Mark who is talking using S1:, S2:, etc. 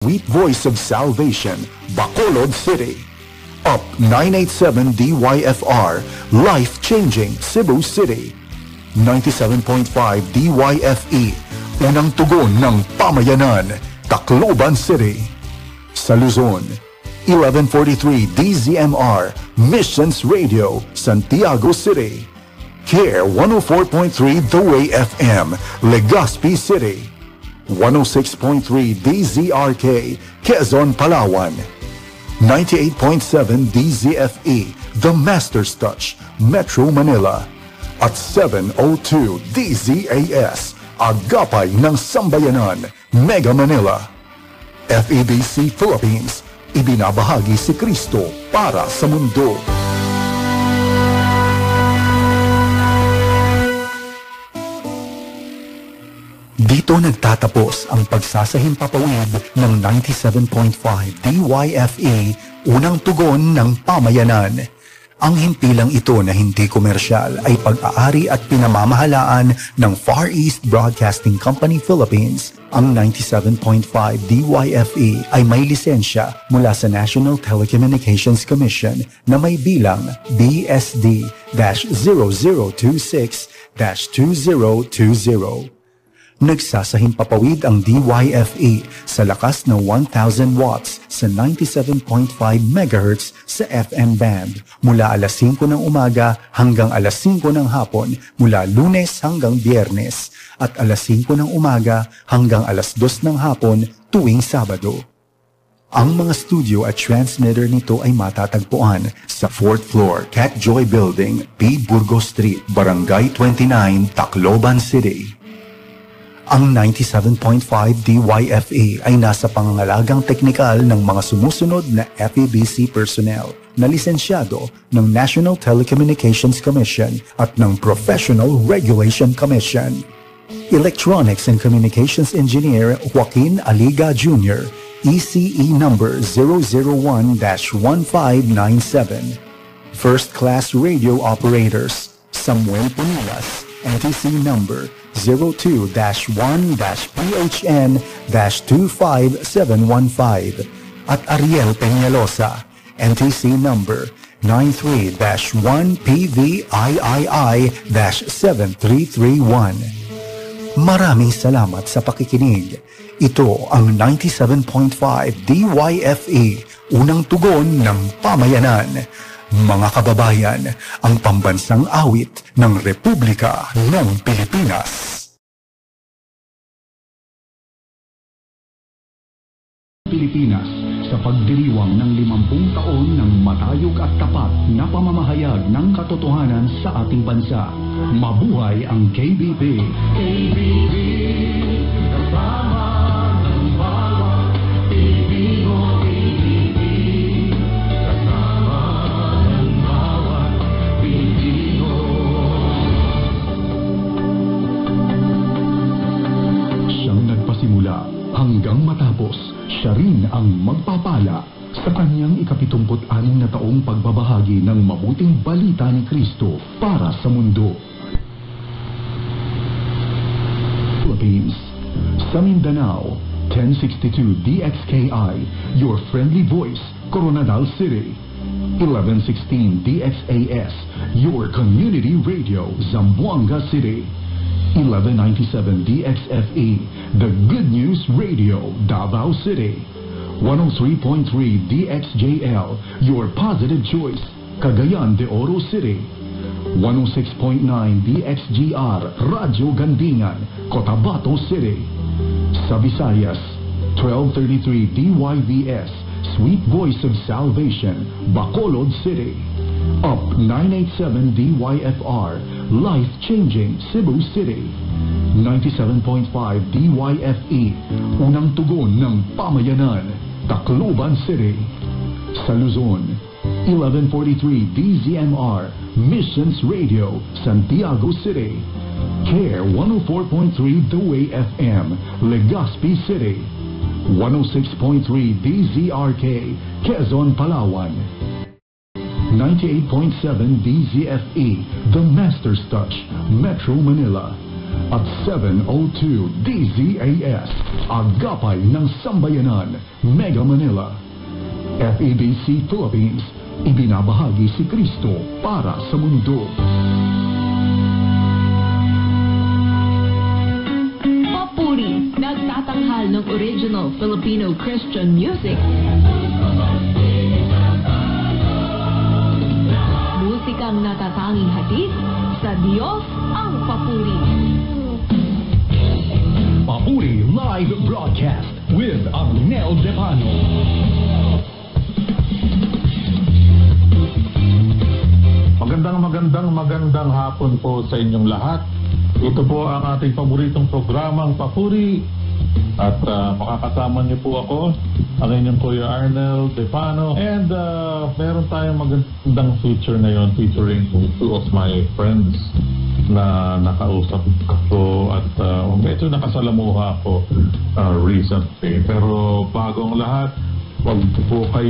S1: Sweet Voice of Salvation, Bacolod City. Up 987 DYFR, Life Changing, Cebu City. 97.5 DYFE, Unang Tugon ng Pamayanan, Tacloban City. Sa Luzon, 1143 DZMR, Missions Radio, Santiago City. Care 104.3 The Way FM, Legazpi City. 106.3 DZRK, Quezon, Palawan. 98.7 DZFE, The Master's Touch, Metro Manila. At 702 DZAS, Agapay ng Sambayanan, Mega Manila. FEBC Philippines, ibinabahagi si Kristo para sa mundo. Dito nagtatapos ang pagsasahimpapawid ng 97.5 DYFE, Unang Tugon ng Pamayanan. Ang himpilang ito na hindi komersyal ay pag-aari at pinamamahalaan ng Far East Broadcasting Company Philippines. Ang 97.5 DYFE ay may lisensya mula sa National Telecommunications Commission na may bilang BSD-0026-2020. Nagsasahimpapawid ang DYFE sa lakas ng 1,000 watts sa 97.5 MHz sa FM band mula alas 5 ng umaga hanggang alas 5 ng hapon mula Lunes hanggang Biyernes at alas 5 ng umaga hanggang alas 2 ng hapon tuwing Sabado. Ang mga studio at transmitter nito ay matatagpuan sa 4th floor, Cat Joy Building, P. Burgos Street, Barangay 29, Tacloban City. Ang 97.5 DYFE ay nasa pangangalagang teknikal ng mga sumusunod na FEBC personnel na lisensyado ng National Telecommunications Commission at ng Professional Regulation Commission. Electronics and Communications Engineer Joaquin Aliga Jr., ECE number 001-1597. First Class Radio Operators Samuel Punilas, NTC number 02-1-PHN-25715 at Ariel Peñalosa, NTC number 93-1PVIII-7331. Maraming salamat sa pakikinig. Ito ang 97.5 DYFE, Unang Tugon ng Pamayanan. Mga kababayan, ang pambansang awit ng Republika ng Pilipinas. Pilipinas sa pagdiriwang ng 50 taon ng matayog at tapat na pamamahayag ng katotohanan sa ating bansa. Mabuhay ang KBP! KBP, kasama ng bawat Pilipino. Simula hanggang matapos, siya rin ang magpapala sa kanyang 76 na taong pagbabahagi ng mabuting balita ni Kristo para sa mundo. Philippines, sa Mindanao, 1062 DXKI, your friendly voice, Coronadal City. 1116 DXAS, your community radio, Zamboanga City. 1197 DXFE, the Good News Radio, Davao City. 103.3 DXJL, your positive choice, Cagayan de Oro City. 106.9 DXGR, Radio Gandingan, Cotabato City. Sa Visayas, 1233 DYVS, Sweet Voice of Salvation, Bacolod City. Up 987 DYFR, Life Changing, Cebu City. 97.5 DYFE, Unang Tugon ng Pamayanan, Tacloban City. Sa Luzon, 1143 DZMR, Missions Radio, Santiago City. Care 104.3 The Way FM, Legazpi City. 106.3 DZRK, Quezon, Palawan. 98.7 DZFE, The Master's Touch, Metro Manila.
S2: at 702 DZAS, Agapay ng Sambayanan, Mega Manila. FEBC Philippines, ibinabahagi si Kristo para sa mundo.
S3: Papuri, nagtatanghal ng original Filipino Christian music. Musikang natatanging hatid sa Diyos ang papuri.
S2: Papuri Live Broadcast with Arnel Depano. Magandang hapon po sa inyong lahat. Ito po ang ating paboritong programang Papuri. At makakasama niyo po ako, ang inyong Kuya Arnel Depano. And meron tayong magandang feature ngayon featuring two of my friends na nakausap ko at medyo nakasalamuha ko recently. Pero bago ang lahat, wag po kayo